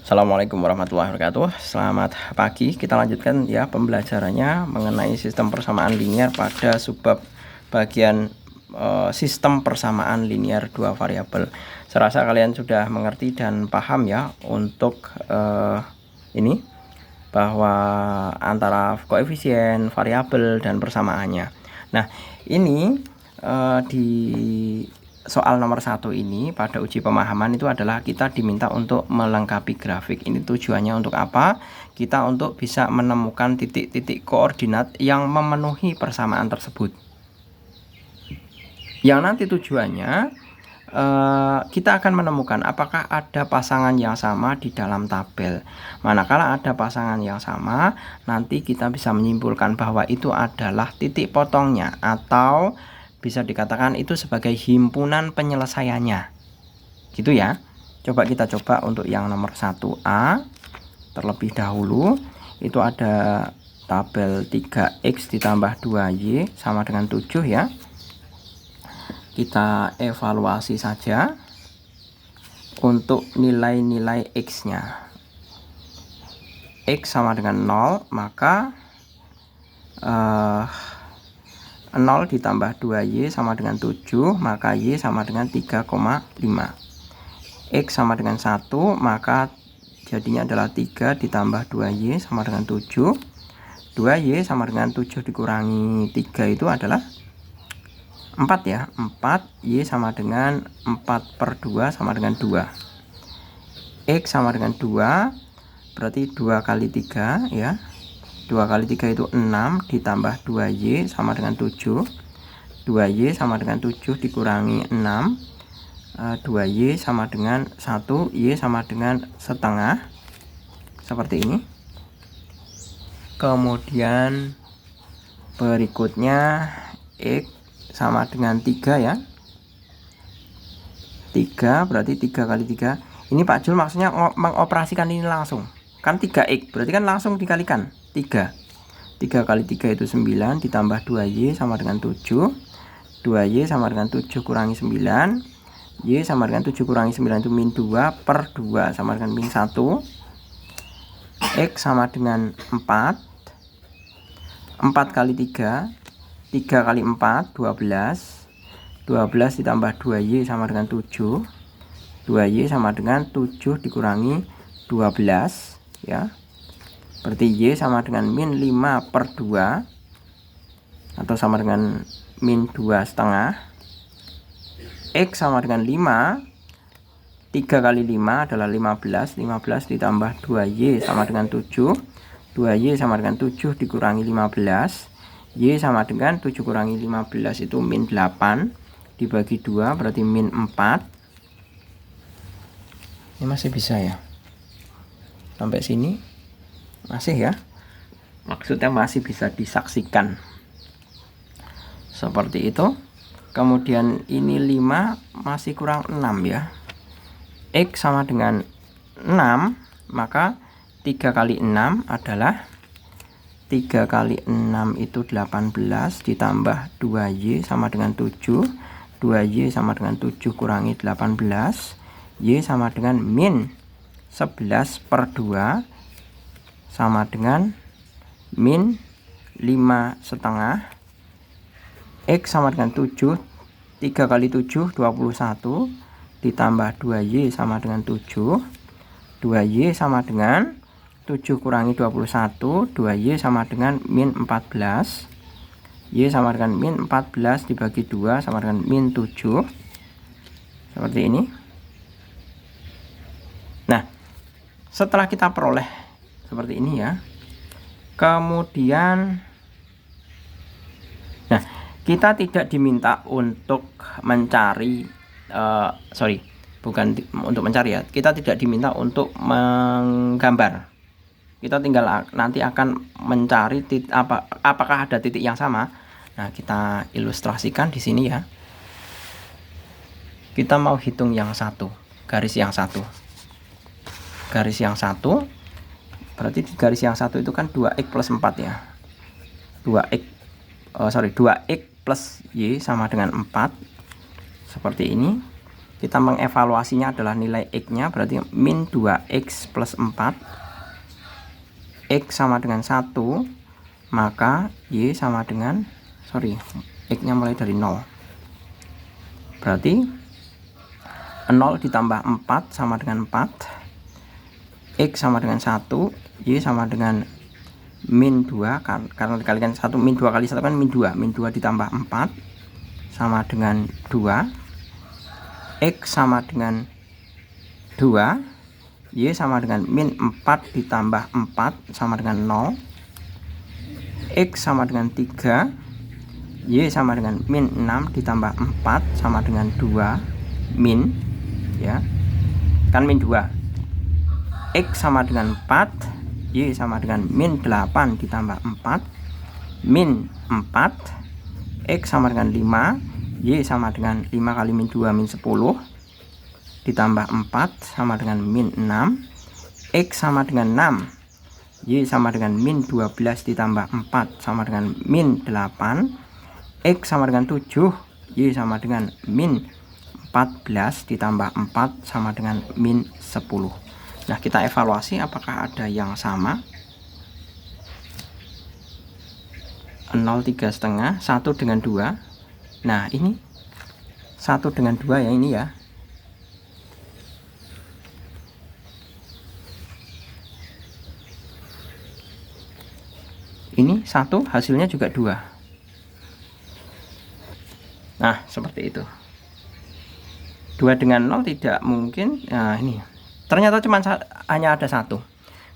Assalamualaikum warahmatullahi wabarakatuh. Selamat pagi. Kita lanjutkan ya pembelajarannya mengenai sistem persamaan linier pada subbab bagian sistem persamaan linier dua variabel. Saya rasa kalian sudah mengerti dan paham ya untuk ini bahwa antara koefisien, variabel dan persamaannya. Nah, ini di soal nomor 1 ini pada uji pemahaman itu adalah kita diminta untuk melengkapi grafik. Ini tujuannya untuk apa? Kita untuk bisa menemukan titik-titik koordinat yang memenuhi persamaan tersebut. Yang nanti tujuannya kita akan menemukan apakah ada pasangan yang sama di dalam tabel. Manakala ada pasangan yang sama, nanti kita bisa menyimpulkan bahwa itu adalah titik potongnya, atau bisa dikatakan itu sebagai himpunan penyelesaiannya. Gitu ya. Coba kita coba untuk yang nomor 1A terlebih dahulu. Itu ada tabel 3x ditambah 2y sama dengan 7 ya. Kita evaluasi saja untuk nilai-nilai x-nya. X sama dengan 0, maka 0 ditambah 2y sama dengan 7, maka y sama dengan 3,5. X sama dengan 1, maka jadinya adalah 3 ditambah 2y sama dengan 7. 2y sama dengan 7 dikurangi 3 itu adalah 4 ya. 4, y sama dengan 4/2 sama dengan 2. X sama dengan 2, berarti 2 kali 3 ya. 2 kali 3 itu 6 ditambah 2y sama dengan 7. 2y sama dengan 7 dikurangi 6. 2y sama dengan 1, y sama dengan setengah. Seperti ini. Kemudian berikutnya x sama dengan 3 ya. 3 berarti 3 kali 3. Ini Pak Jul maksudnya mengoperasikan ini langsung. Kan 3x berarti kan langsung dikalikan 3 kali 3 itu 9 ditambah 2y sama dengan 7. 2y sama dengan 7 kurangi 9. Y sama dengan 7 kurangi 9 itu min 2/2 sama dengan min 1. X sama dengan 4. 4 kali 3, 3 kali 4 12. 12 ditambah 2y sama dengan 7. 2y sama dengan 7 dikurangi 12 ya. Berarti y sama dengan min 5/2 atau sama dengan min 2,5. X sama dengan 5. 3 kali 5 adalah 15. 15 ditambah 2y sama dengan 7. 2y sama dengan 7 dikurangi 15. Y sama dengan 7 kurangi 15 itu min 8. Dibagi 2 berarti min 4. Ini masih bisa ya. Sampai sini masih ya, maksudnya masih bisa disaksikan seperti itu. Kemudian ini 5 masih kurang 6 ya. X sama dengan 6, maka 3 kali 6 adalah 3 kali 6 itu 18 ditambah 2y sama dengan 7. 2y sama dengan 7 kurangi 18. Y sama dengan min 11/2 sama dengan min 5,5. X sama dengan 7. 3 kali 7 21 ditambah 2y sama dengan 7. 2y sama dengan 7 kurangi 21. 2y sama dengan min 14. Y sama dengan min 14 dibagi 2 sama dengan min 7. Seperti ini. Nah, setelah kita peroleh seperti ini ya, kemudian nah kita tidak diminta untuk mencari bukan untuk mencari ya, kita tidak diminta untuk menggambar. Kita tinggal nanti akan mencari apakah ada titik yang sama. Nah, kita ilustrasikan di sini ya. Kita mau hitung yang satu, garis yang satu. Garis yang satu berarti di garis yang satu itu kan 2x plus 4 ya. 2x plus y sama dengan 4. Seperti ini. kita mengevaluasinya adalah nilai X-nya, berarti min 2X plus 4. X sama dengan 1, maka Y sama dengan, X-nya mulai dari 0. Berarti 0 ditambah 4 sama dengan 4. X sama dengan 1, Y sama dengan min 2, karena dikalikan 1, min 2 kali 1 kan min 2. Min 2 ditambah 4 sama dengan 2. X sama dengan 2, Y sama dengan min 4 ditambah 4 sama dengan 0. X sama dengan 3, Y sama dengan min 6 ditambah 4 sama dengan 2 min, ya kan min 2. X sama dengan 4, Y sama dengan min 8 ditambah 4 min 4. X sama dengan 5, Y sama dengan 5 kali min 2 min 10 ditambah 4 sama dengan min 6. X sama dengan 6, Y sama dengan min 12 ditambah 4 sama dengan min 8. X sama dengan 7, Y sama dengan min 14 ditambah 4 sama dengan min 10. Nah, kita evaluasi apakah ada yang sama. 0, 3,5, 1 dengan 2. Nah, ini 1 dengan 2 ya, ini ya. Ini 1, hasilnya juga 2. Nah, seperti itu. 2 dengan 0 tidak mungkin. Nah, ini ternyata hanya ada 1.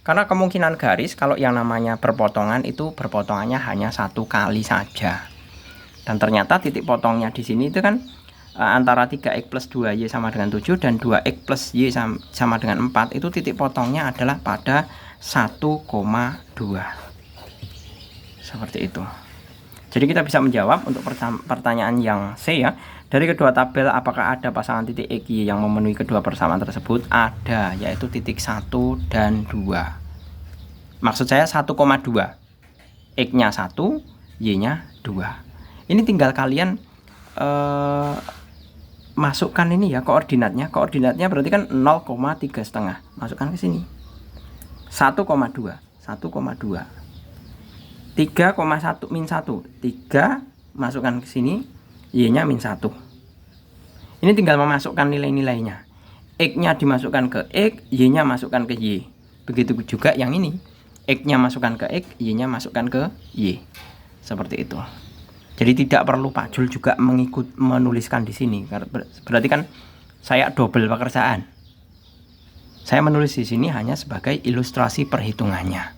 Karena kemungkinan garis kalau yang namanya berpotongan itu berpotongannya hanya 1 kali saja. Dan ternyata titik potongnya di sini itu kan antara 3X plus 2Y sama dengan 7 dan 2X plus Y sama dengan 4, itu titik potongnya adalah pada 1,2. Seperti itu. Jadi kita bisa menjawab untuk pertanyaan yang C ya. Dari kedua tabel, apakah ada pasangan titik X, Y yang memenuhi kedua persamaan tersebut? Ada, yaitu titik 1 dan 2. Maksud saya 1,2. X-nya 1, Y-nya 2. Ini tinggal kalian masukkan ini ya koordinatnya. Koordinatnya berarti kan 0,3,5. Masukkan ke sini. 1,2. 1,2. 3,1 min 1. 3 masukkan ke sini. Y-nya min 1. Ini tinggal memasukkan nilai-nilainya. X-nya dimasukkan ke X, Y-nya masukkan ke Y. Begitu juga yang ini. X-nya masukkan ke X, Y-nya masukkan ke Y. Seperti itu. Jadi tidak perlu Pak Jul juga menuliskan di sini. Berarti kan saya double pekerjaan. Saya menulis di sini hanya sebagai ilustrasi perhitungannya.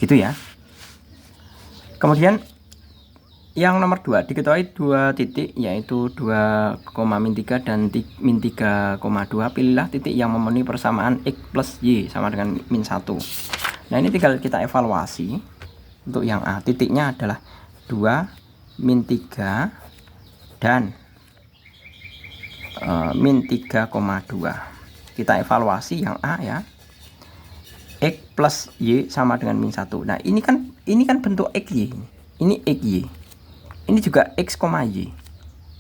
Gitu ya. Kemudian yang nomor 2, diketahui 2 titik yaitu 2, min 3 dan min 3,2. Pilihlah titik yang memenuhi persamaan X plus Y sama dengan min 1. Nah, ini tinggal kita evaluasi. Untuk yang A, titiknya adalah 2, min 3 dan min 3,2. Kita evaluasi yang A ya. X plus Y sama dengan min 1. Nah, ini kan bentuk XY. Ini XY. Ini juga X, Y.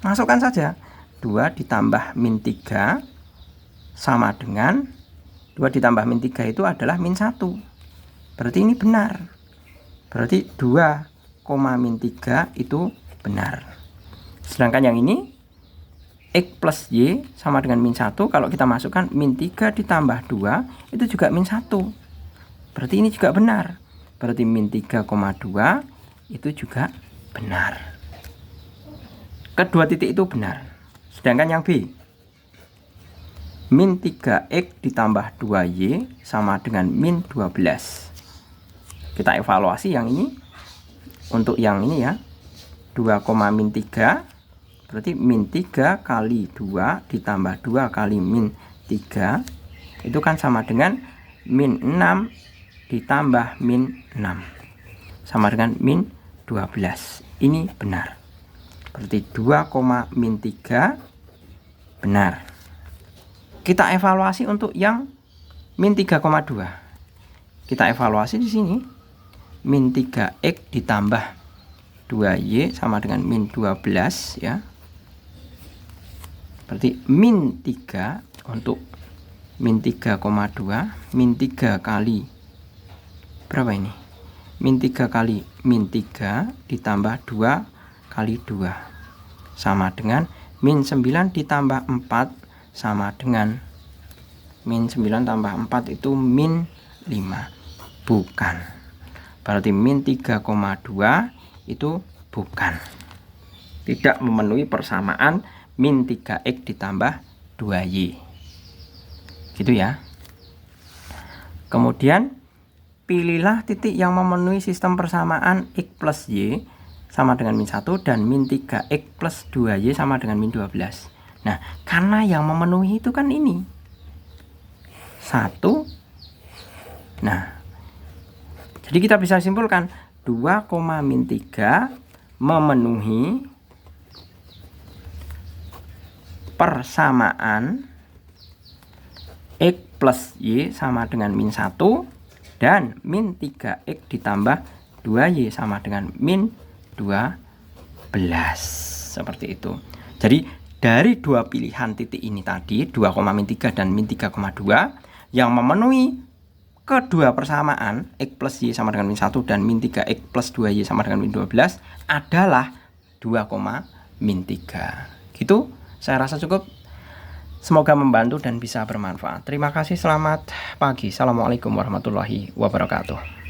Masukkan saja. 2 ditambah min 3 sama dengan 2 ditambah min 3 itu adalah min 1. Berarti ini benar. Berarti 2, min 3 itu benar. Sedangkan yang ini X plus Y sama dengan min 1. Kalau kita masukkan min 3 ditambah 2 itu juga min 1. Berarti ini juga benar. Berarti min 3,2 itu juga benar. Kedua titik itu benar. Sedangkan yang B, min 3X ditambah 2Y sama dengan min 12. Kita evaluasi yang ini. Untuk yang ini ya, 2, min 3 berarti min 3 kali 2 ditambah 2 kali min 3 itu kan sama dengan min 6 ditambah min 6 sama dengan min 12. Ini benar. Berarti 2, min 3 benar. Kita evaluasi untuk yang min 3,2. Kita evaluasi di sini. Min 3X ditambah 2Y sama dengan min 12 ya. Berarti min 3 untuk min 3,2, min 3 kali berapa ini? Min 3 kali min 3 ditambah 2 kali 2 sama dengan min 9 ditambah 4 sama dengan min 9 tambah 4 itu min 5. Bukan. Berarti min 3,2 itu bukan. Tidak memenuhi persamaan min 3x ditambah 2y. Gitu ya. Kemudian pilihlah titik yang memenuhi sistem persamaan x plus y sama dengan min 1 dan min 3x plus 2y sama dengan min 12. Nah, karena yang memenuhi itu kan ini 1. Nah, jadi kita bisa simpulkan 2, min 3 memenuhi persamaan x plus y sama dengan min 1 dan min 3x ditambah 2y sama dengan min 12. Seperti itu. Jadi dari dua pilihan titik ini tadi 2, min 3 dan min 3,2 yang memenuhi kedua persamaan x plus y sama dengan min 1 dan min 3x plus 2y sama dengan min 12 adalah 2, min 3. Gitu, saya rasa cukup. Semoga membantu dan bisa bermanfaat. Terima kasih, selamat pagi. Assalamualaikum warahmatullahi wabarakatuh.